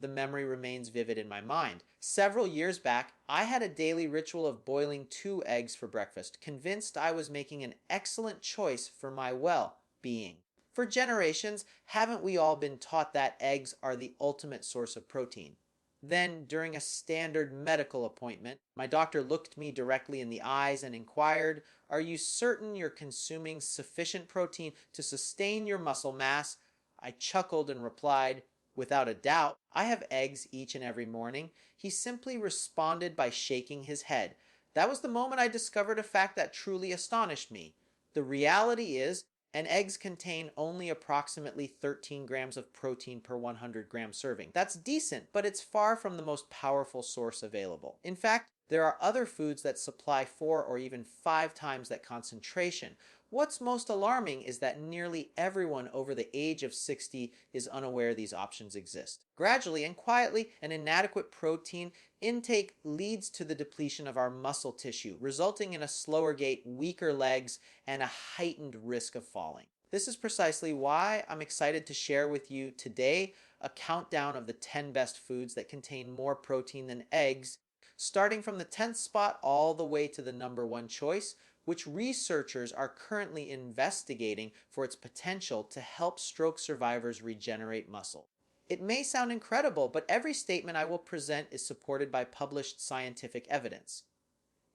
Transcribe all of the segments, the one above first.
the memory remains vivid in my mind. Several years back, I had a daily ritual of boiling 2 eggs for breakfast, convinced I was making an excellent choice for my well-being. For generations, haven't we all been taught that eggs are the ultimate source of protein? Then, during a standard medical appointment, my doctor looked me directly in the eyes and inquired, "Are you certain you're consuming sufficient protein to sustain your muscle mass?" I chuckled and replied, "Without a doubt, I have eggs each and every morning." He simply responded by shaking his head. That was the moment I discovered a fact that truly astonished me. The reality is, and eggs contain only approximately 13 grams of protein per 100-gram serving. That's decent, but it's far from the most powerful source available. In fact, there are other foods that supply 4 or even 5 times that concentration. What's most alarming is that nearly everyone over the age of 60 is unaware these options exist. Gradually and quietly, an inadequate protein intake leads to the depletion of our muscle tissue, resulting in a slower gait, weaker legs, and a heightened risk of falling. This is precisely why I'm excited to share with you today a countdown of the 10 best foods that contain more protein than eggs, starting from the 10th spot all the way to the number 1 choice, which researchers are currently investigating for its potential to help stroke survivors regenerate muscle. It may sound incredible, but every statement I will present is supported by published scientific evidence.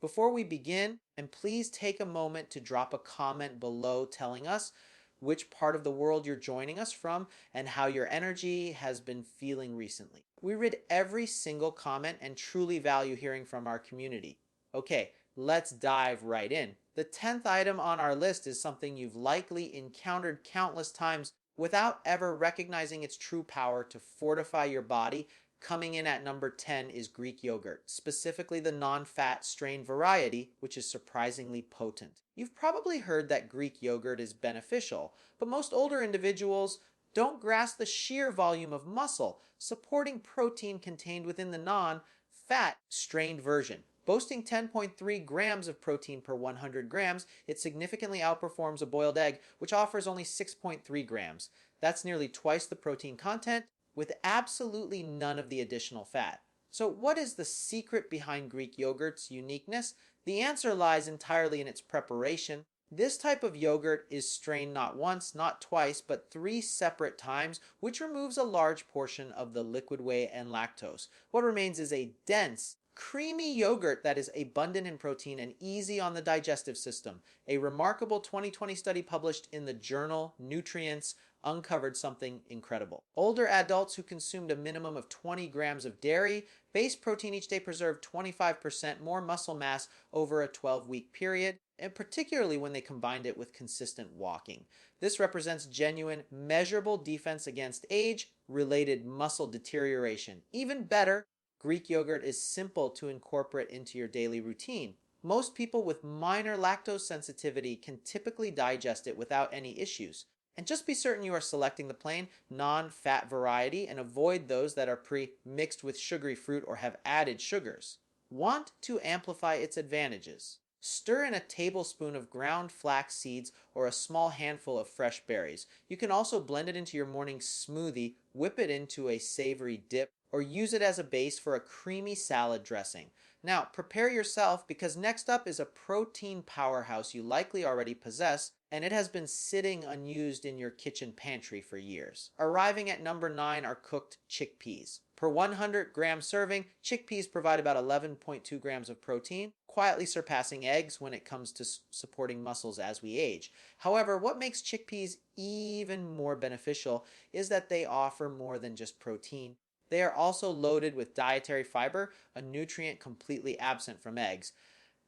Before we begin, and please take a moment to drop a comment below telling us which part of the world you're joining us from and how your energy has been feeling recently. We read every single comment and truly value hearing from our community. Okay, let's dive right in. The 10th item on our list is something you've likely encountered countless times without ever recognizing its true power to fortify your body. Coming in at number 10 is Greek yogurt, specifically the non-fat strain variety, which is surprisingly potent. You've probably heard that Greek yogurt is beneficial, but most older individuals don't grasp the sheer volume of muscle supporting protein contained within the non-fat strained version. Boasting 10.3 grams of protein per 100 grams, it significantly outperforms a boiled egg, which offers only 6.3 grams. That's nearly twice the protein content, with absolutely none of the additional fat. So what is the secret behind Greek yogurt's uniqueness? The answer lies entirely in its preparation. This type of yogurt is strained not once, not twice, but 3 separate times, which removes a large portion of the liquid whey and lactose. What remains is a dense, creamy yogurt that is abundant in protein and easy on the digestive system. A remarkable 2020 study published in the journal Nutrients uncovered something incredible. Older adults who consumed a minimum of 20 grams of dairy-based protein each day preserved 25% more muscle mass over a 12-week period, and particularly when they combined it with consistent walking. This represents genuine, measurable defense against age-related muscle deterioration. Even better, Greek yogurt is simple to incorporate into your daily routine. Most people with minor lactose sensitivity can typically digest it without any issues. And just be certain you are selecting the plain, non-fat variety and avoid those that are pre-mixed with sugary fruit or have added sugars. Want to amplify its advantages? Stir in a tablespoon of ground flax seeds or a small handful of fresh berries. You can also blend it into your morning smoothie, whip it into a savory dip, or use it as a base for a creamy salad dressing. Now, prepare yourself because next up is a protein powerhouse you likely already possess, and it has been sitting unused in your kitchen pantry for years. Arriving at number 9 are cooked chickpeas. Per 100-gram serving, chickpeas provide about 11.2 grams of protein, quietly surpassing eggs when it comes to supporting muscles as we age. However, what makes chickpeas even more beneficial is that they offer more than just protein. They are also loaded with dietary fiber, a nutrient completely absent from eggs.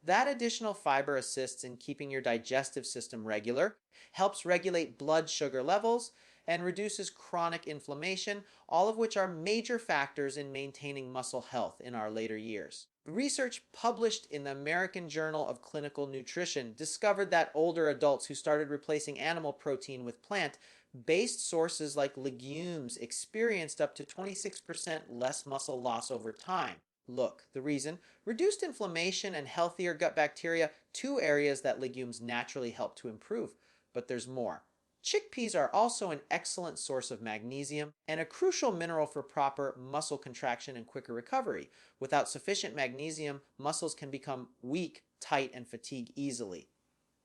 That additional fiber assists in keeping your digestive system regular, helps regulate blood sugar levels, and reduces chronic inflammation, all of which are major factors in maintaining muscle health in our later years. Research published in the American Journal of Clinical Nutrition discovered that older adults who started replacing animal protein with plant-based sources like legumes experienced up to 26% less muscle loss over time. Look, the reason? Reduced inflammation and healthier gut bacteria, 2 areas that legumes naturally help to improve. But there's more. Chickpeas are also an excellent source of magnesium and a crucial mineral for proper muscle contraction and quicker recovery. Without sufficient magnesium, muscles can become weak, tight, and fatigue easily.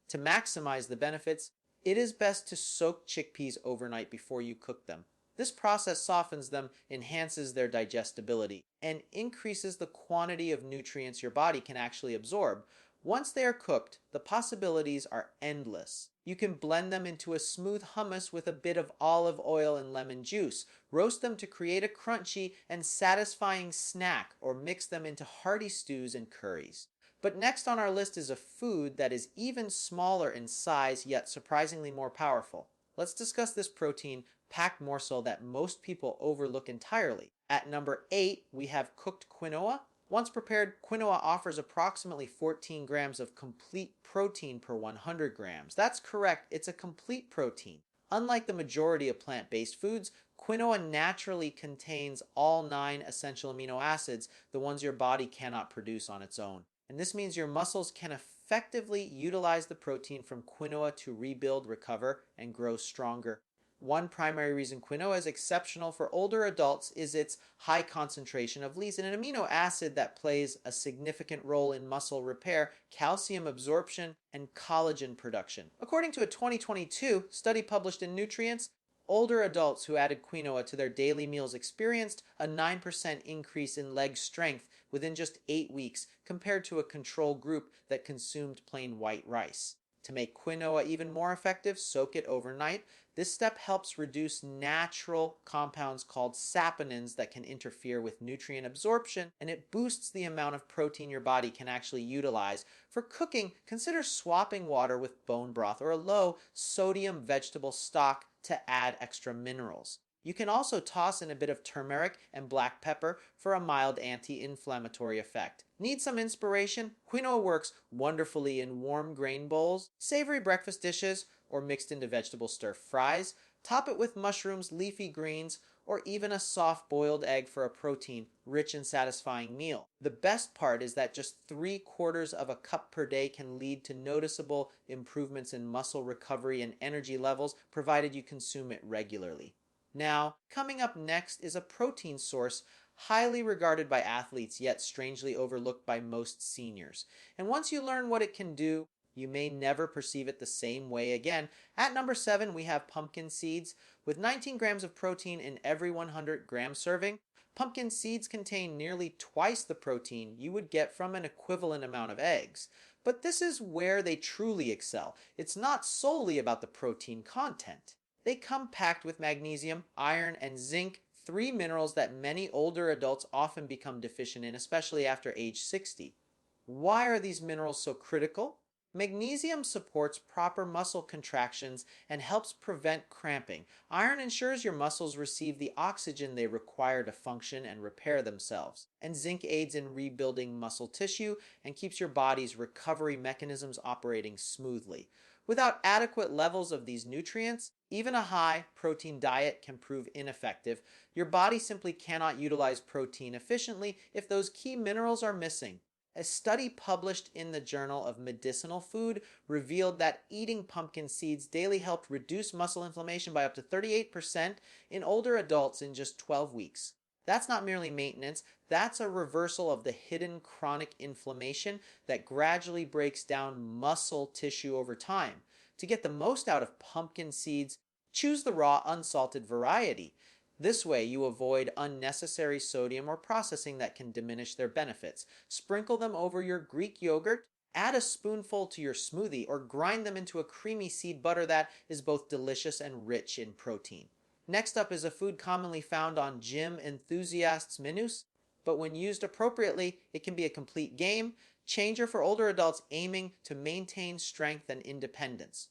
To maximize the benefits, it is best to soak chickpeas overnight before you cook them. This process softens them, enhances their digestibility, and increases the quantity of nutrients your body can actually absorb. Once they are cooked, the possibilities are endless. You can blend them into a smooth hummus with a bit of olive oil and lemon juice, roast them to create a crunchy and satisfying snack, or mix them into hearty stews and curries. But next on our list is a food that is even smaller in size yet surprisingly more powerful. Let's discuss this protein packed morsel that most people overlook entirely. At number 8, we have cooked quinoa. Once prepared, quinoa offers approximately 14 grams of complete protein per 100 grams. That's correct, it's a complete protein. Unlike the majority of plant-based foods, quinoa naturally contains all 9 essential amino acids, the ones your body cannot produce on its own. And this means your muscles can effectively utilize the protein from quinoa to rebuild, recover, and grow stronger. One primary reason quinoa is exceptional for older adults is its high concentration of lysine, an amino acid that plays a significant role in muscle repair, calcium absorption, and collagen production. According to a 2022 study published in Nutrients, older adults who added quinoa to their daily meals experienced a 9% increase in leg strength within just 8 weeks compared to a control group that consumed plain white rice. To make quinoa even more effective, soak it overnight. This step helps reduce natural compounds called saponins that can interfere with nutrient absorption, and it boosts the amount of protein your body can actually utilize. For cooking, consider swapping water with bone broth or a low sodium vegetable stock to add extra minerals. You can also toss in a bit of turmeric and black pepper for a mild anti-inflammatory effect. Need some inspiration? Quinoa works wonderfully in warm grain bowls, savory breakfast dishes, or mixed into vegetable stir fries. Top it with mushrooms, leafy greens, or even a soft boiled egg for a protein-rich and satisfying meal. The best part is that just 3/4 of a cup per day can lead to noticeable improvements in muscle recovery and energy levels, provided you consume it regularly. Now, coming up next is a protein source highly regarded by athletes yet strangely overlooked by most seniors. And once you learn what it can do, you may never perceive it the same way again. At number 7, we have pumpkin seeds. With 19 grams of protein in every 100-gram serving, pumpkin seeds contain nearly twice the protein you would get from an equivalent amount of eggs. But this is where they truly excel. It's not solely about the protein content. They come packed with magnesium, iron, and zinc, 3 minerals that many older adults often become deficient in, especially after age 60. Why are these minerals so critical? Magnesium supports proper muscle contractions and helps prevent cramping. Iron ensures your muscles receive the oxygen they require to function and repair themselves. And zinc aids in rebuilding muscle tissue and keeps your body's recovery mechanisms operating smoothly. Without adequate levels of these nutrients, even a high protein diet can prove ineffective. Your body simply cannot utilize protein efficiently if those key minerals are missing. A study published in the Journal of Medicinal Food revealed that eating pumpkin seeds daily helped reduce muscle inflammation by up to 38% in older adults in just 12 weeks. That's not merely maintenance, that's a reversal of the hidden chronic inflammation that gradually breaks down muscle tissue over time. To get the most out of pumpkin seeds, choose the raw, unsalted variety. This way you avoid unnecessary sodium or processing that can diminish their benefits. Sprinkle them over your Greek yogurt, add a spoonful to your smoothie, or grind them into a creamy seed butter that is both delicious and rich in protein. Next up is a food commonly found on gym enthusiasts' menus, but when used appropriately, it can be a complete game changer for older adults aiming to maintain strength and independence.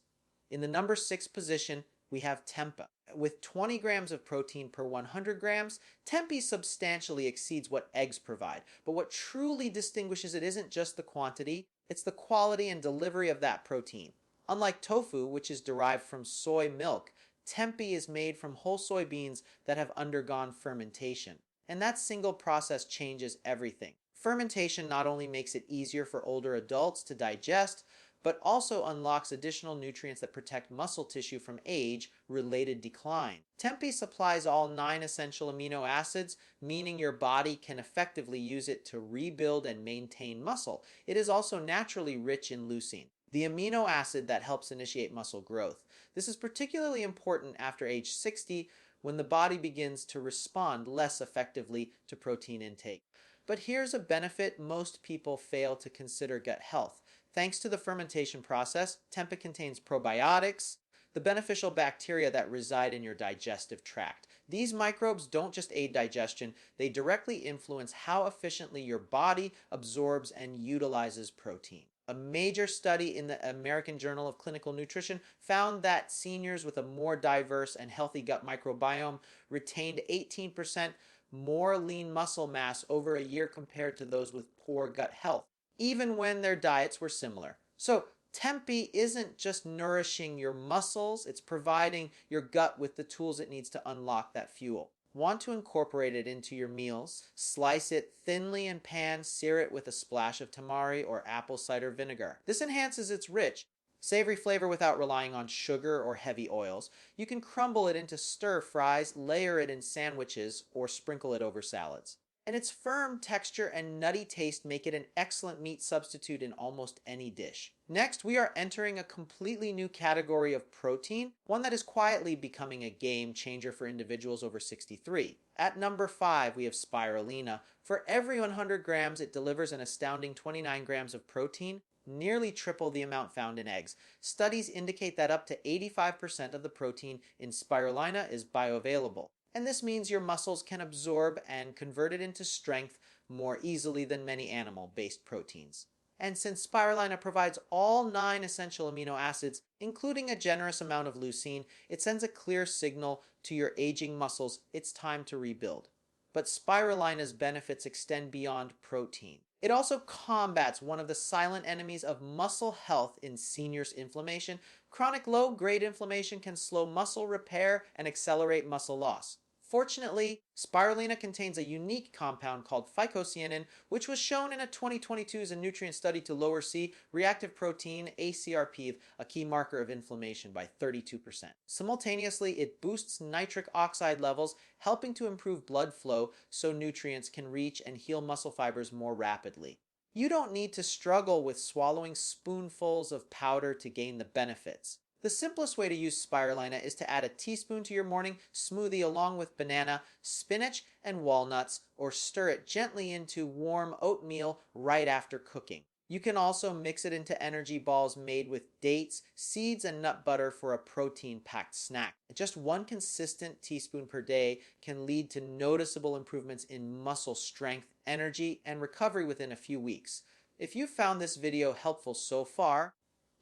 In the number 6 position, we have tempeh. With 20 grams of protein per 100 grams, tempeh substantially exceeds what eggs provide. But what truly distinguishes it isn't just the quantity, it's the quality and delivery of that protein. Unlike tofu, which is derived from soy milk, tempeh is made from whole soybeans that have undergone fermentation. And that single process changes everything. Fermentation not only makes it easier for older adults to digest, but also unlocks additional nutrients that protect muscle tissue from age-related decline. Tempeh supplies all 9 essential amino acids, meaning your body can effectively use it to rebuild and maintain muscle. It is also naturally rich in leucine, the amino acid that helps initiate muscle growth. This is particularly important after age 60, when the body begins to respond less effectively to protein intake. But here's a benefit most people fail to consider: gut health. Thanks to the fermentation process, tempeh contains probiotics, the beneficial bacteria that reside in your digestive tract. These microbes don't just aid digestion, they directly influence how efficiently your body absorbs and utilizes protein. A major study in the American Journal of Clinical Nutrition found that seniors with a more diverse and healthy gut microbiome retained 18% more lean muscle mass over a year compared to those with poor gut health, even when their diets were similar. So, tempeh isn't just nourishing your muscles, it's providing your gut with the tools it needs to unlock that fuel. Want to incorporate it into your meals? Slice it thinly in pan, sear it with a splash of tamari or apple cider vinegar. This enhances its rich, savory flavor without relying on sugar or heavy oils. You can crumble it into stir fries, layer it in sandwiches, or sprinkle it over salads. And its firm texture and nutty taste make it an excellent meat substitute in almost any dish. Next, we are entering a completely new category of protein, one that is quietly becoming a game changer for individuals over 63. At number 5, we have spirulina. For every 100 grams, it delivers an astounding 29 grams of protein, nearly triple the amount found in eggs. Studies indicate that up to 85% of the protein in spirulina is bioavailable. And this means your muscles can absorb and convert it into strength more easily than many animal-based proteins. And since spirulina provides all 9 essential amino acids, including a generous amount of leucine, it sends a clear signal to your aging muscles it's time to rebuild. But spirulina's benefits extend beyond protein. It also combats one of the silent enemies of muscle health in seniors: inflammation. Chronic low-grade inflammation can slow muscle repair and accelerate muscle loss. Fortunately, spirulina contains a unique compound called phycocyanin, which was shown in a 2022 as a nutrient study to lower C-reactive protein, ACRP, a key marker of inflammation, by 32%. Simultaneously, it boosts nitric oxide levels, helping to improve blood flow so nutrients can reach and heal muscle fibers more rapidly. You don't need to struggle with swallowing spoonfuls of powder to gain the benefits. The simplest way to use spirulina is to add a teaspoon to your morning smoothie along with banana, spinach, and walnuts, or stir it gently into warm oatmeal right after cooking. You can also mix it into energy balls made with dates, seeds, and nut butter for a protein-packed snack. Just 1 consistent teaspoon per day can lead to noticeable improvements in muscle strength, energy, and recovery within a few weeks. If you found this video helpful so far,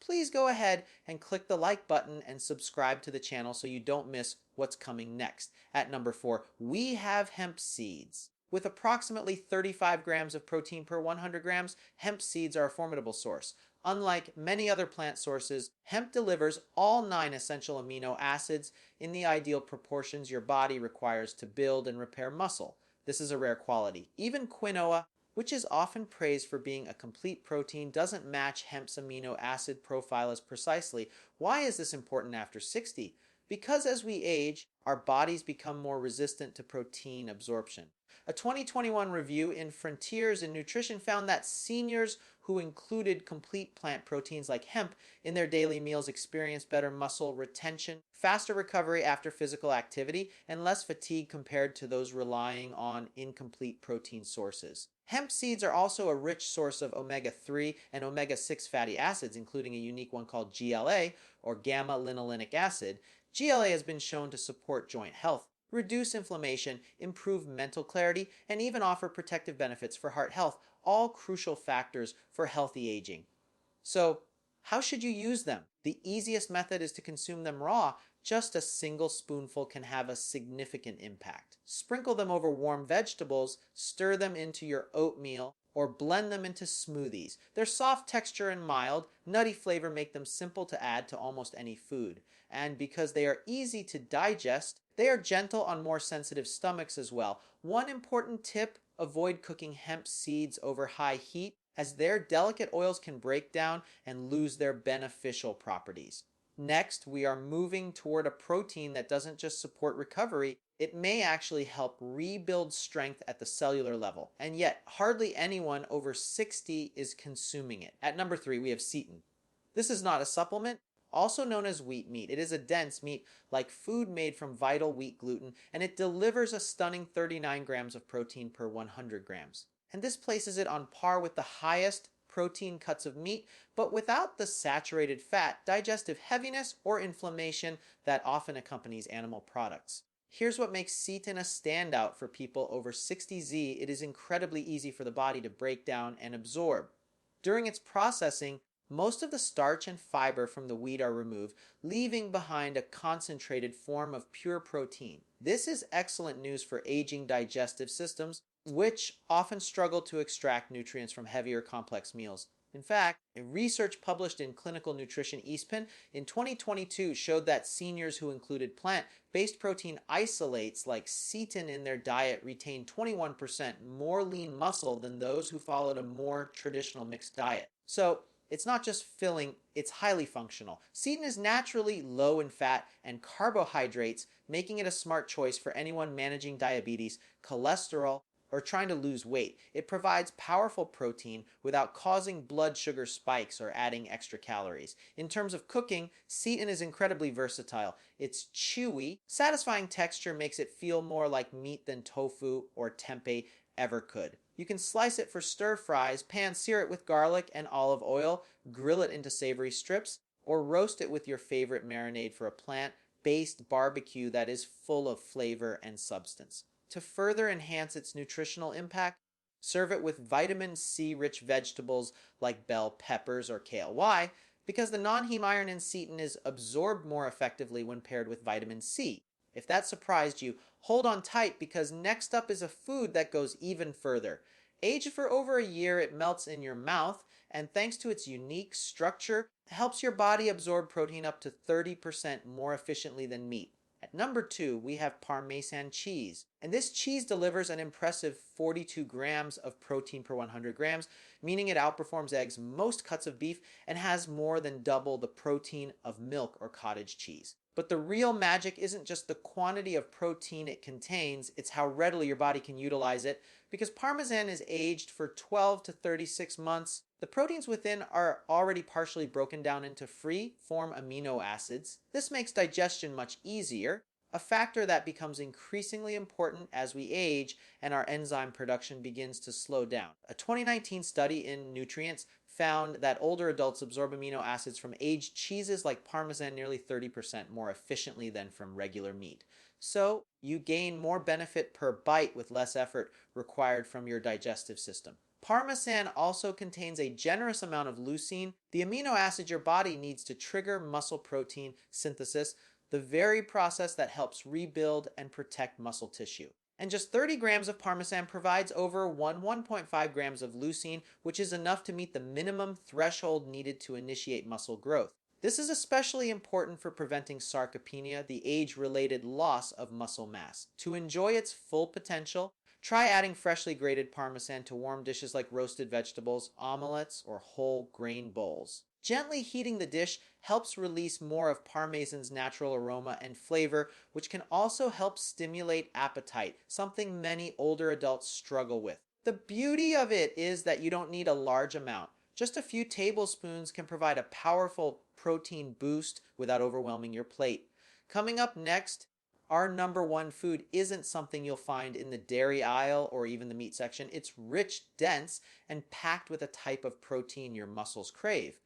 please go ahead and click the like button and subscribe to the channel so you don't miss what's coming next. At number 4, we have hemp seeds. With approximately 35 grams of protein per 100 grams, hemp seeds are a formidable source. Unlike many other plant sources, hemp delivers all 9 essential amino acids in the ideal proportions your body requires to build and repair muscle. This is a rare quality. Even quinoa, which is often praised for being a complete protein, doesn't match hemp's amino acid profile as precisely. Why is this important after 60? Because as we age, our bodies become more resistant to protein absorption. A 2021 review in Frontiers in Nutrition found that seniors who included complete plant proteins like hemp in their daily meals experienced better muscle retention, faster recovery after physical activity, and less fatigue compared to those relying on incomplete protein sources. Hemp seeds are also a rich source of omega-3 and omega-6 fatty acids, including a unique one called GLA, or gamma-linolenic acid. GLA has been shown to support joint health, reduce inflammation, improve mental clarity, and even offer protective benefits for heart health, all crucial factors for healthy aging. So, how should you use them? The easiest method is to consume them raw. Just a single spoonful can have a significant impact. Sprinkle them over warm vegetables, stir them into your oatmeal, or blend them into smoothies. Their soft texture and mild, nutty flavor make them simple to add to almost any food. And because they are easy to digest, they are gentle on more sensitive stomachs as well. One important tip: avoid cooking hemp seeds over high heat. as their delicate oils can break down and lose their beneficial properties. Next, we are moving toward a protein that doesn't just support recovery, it may actually help rebuild strength at the cellular level. And yet, hardly anyone over 60 is consuming it. At number 3, we have seitan. This is not a supplement, also known as wheat meat. It is a dense meat like food made from vital wheat gluten, and it delivers a stunning 39 grams of protein per 100 grams. And this places it on par with the highest protein cuts of meat, but without the saturated fat, digestive heaviness, or inflammation that often accompanies animal products. Here's what makes seitan a standout for people over 60Z. It is incredibly easy for the body to break down and absorb. During its processing, most of the starch and fiber from the wheat are removed, leaving behind a concentrated form of pure protein. This is excellent news for aging digestive systems, which often struggle to extract nutrients from heavier complex meals. In fact, a research published in Clinical Nutrition EastPen in 2022 showed that seniors who included plant-based protein isolates like seitan in their diet retained 21% more lean muscle than those who followed a more traditional mixed diet. So, it's not just filling, it's highly functional. Seitan is naturally low in fat and carbohydrates, making it a smart choice for anyone managing diabetes, cholesterol, or trying to lose weight. It provides powerful protein without causing blood sugar spikes or adding extra calories. In terms of cooking, seitan is incredibly versatile. Its chewy, satisfying texture makes it feel more like meat than tofu or tempeh ever could. You can slice it for stir fries, pan-sear it with garlic and olive oil, grill it into savory strips, or roast it with your favorite marinade for a plant-based barbecue that is full of flavor and substance. To further enhance its nutritional impact, serve it with vitamin C-rich vegetables like bell peppers or kale. Why? Because the non-heme iron in seitan is absorbed more effectively when paired with vitamin C. If that surprised you, hold on tight because next up is a food that goes even further. Aged for over a year, it melts in your mouth, and thanks to its unique structure, it helps your body absorb protein up to 30% more efficiently than meat. At number 2, we have Parmesan cheese. And this cheese delivers an impressive 42 grams of protein per 100 grams, meaning it outperforms eggs, most cuts of beef, and has more than double the protein of milk or cottage cheese. But the real magic isn't just the quantity of protein it contains, it's how readily your body can utilize it. Because Parmesan is aged for 12 to 36 months, the proteins within are already partially broken down into free-form amino acids. This makes digestion much easier, a factor that becomes increasingly important as we age and our enzyme production begins to slow down. A 2019 study in Nutrients found that older adults absorb amino acids from aged cheeses like Parmesan nearly 30% more efficiently than from regular meat. So, you gain more benefit per bite with less effort required from your digestive system. Parmesan also contains a generous amount of leucine, the amino acid your body needs to trigger muscle protein synthesis, the very process that helps rebuild and protect muscle tissue. And just 30 grams of Parmesan provides over 1.5 grams of leucine, which is enough to meet the minimum threshold needed to initiate muscle growth. This is especially important for preventing sarcopenia, the age-related loss of muscle mass. To enjoy its full potential, try adding freshly grated Parmesan to warm dishes like roasted vegetables, omelets, or whole grain bowls. Gently heating the dish helps release more of Parmesan's natural aroma and flavor, which can also help stimulate appetite, something many older adults struggle with. The beauty of it is that you don't need a large amount. Just a few tablespoons can provide a powerful protein boost without overwhelming your plate. Coming up next, our number one food isn't something you'll find in the dairy aisle or even the meat section. It's rich, dense, and packed with a type of protein your muscles crave.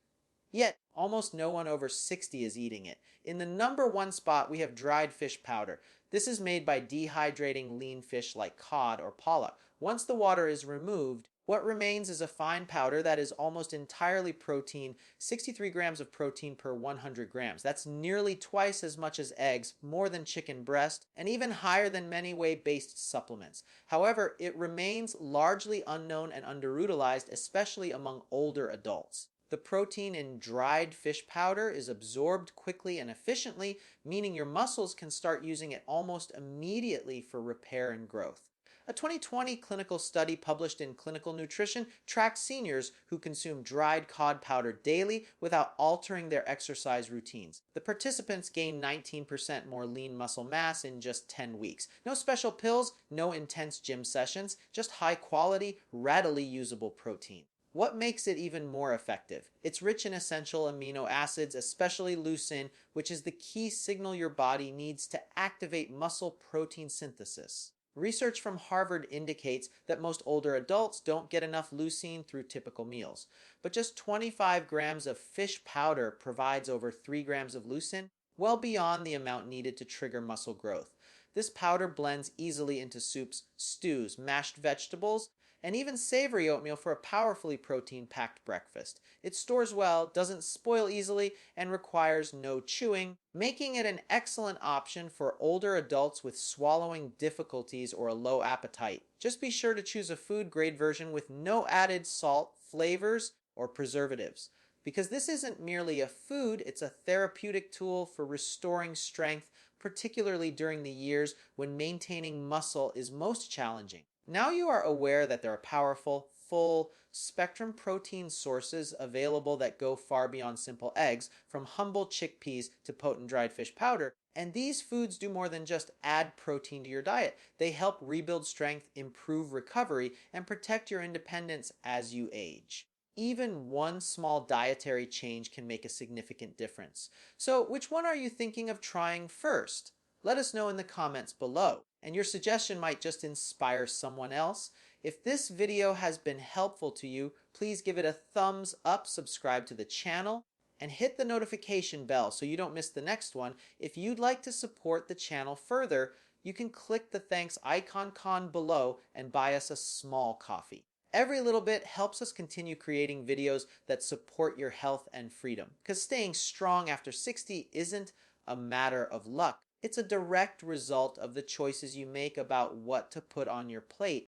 Yet, almost no one over 60 is eating it. In the number one spot, we have dried fish powder. This is made by dehydrating lean fish like cod or pollock. Once the water is removed, what remains is a fine powder that is almost entirely protein, 63 grams of protein per 100 grams. That's nearly twice as much as eggs, more than chicken breast, and even higher than many whey-based supplements. However, it remains largely unknown and underutilized, especially among older adults. The protein in dried fish powder is absorbed quickly and efficiently, meaning your muscles can start using it almost immediately for repair and growth. A 2020 clinical study published in Clinical Nutrition tracked seniors who consumed dried cod powder daily without altering their exercise routines. The participants gained 19% more lean muscle mass in just 10 weeks. No special pills, no intense gym sessions, just high quality, readily usable protein. What makes it even more effective? It's rich in essential amino acids, especially leucine, which is the key signal your body needs to activate muscle protein synthesis. Research from Harvard indicates that most older adults don't get enough leucine through typical meals, but just 25 grams of fish powder provides over 3 grams of leucine, well beyond the amount needed to trigger muscle growth. This powder blends easily into soups, stews, mashed vegetables, and even savory oatmeal for a powerfully protein-packed breakfast. It stores well, doesn't spoil easily, and requires no chewing, making it an excellent option for older adults with swallowing difficulties or a low appetite. Just be sure to choose a food-grade version with no added salt, flavors, or preservatives. Because this isn't merely a food, it's a therapeutic tool for restoring strength, particularly during the years when maintaining muscle is most challenging. Now you are aware that there are powerful, full spectrum protein sources available that go far beyond simple eggs, from humble chickpeas to potent dried fish powder. And these foods do more than just add protein to your diet. They help rebuild strength, improve recovery, and protect your independence as you age. Even one small dietary change can make a significant difference. So, which one are you thinking of trying first? Let us know in the comments below. And your suggestion might just inspire someone else. If this video has been helpful to you, please give it a thumbs up, subscribe to the channel, and hit the notification bell so you don't miss the next one. If you'd like to support the channel further, you can click the thanks icon below and buy us a small coffee. Every little bit helps us continue creating videos that support your health and freedom. Because staying strong after 60 isn't a matter of luck. It's a direct result of the choices you make about what to put on your plate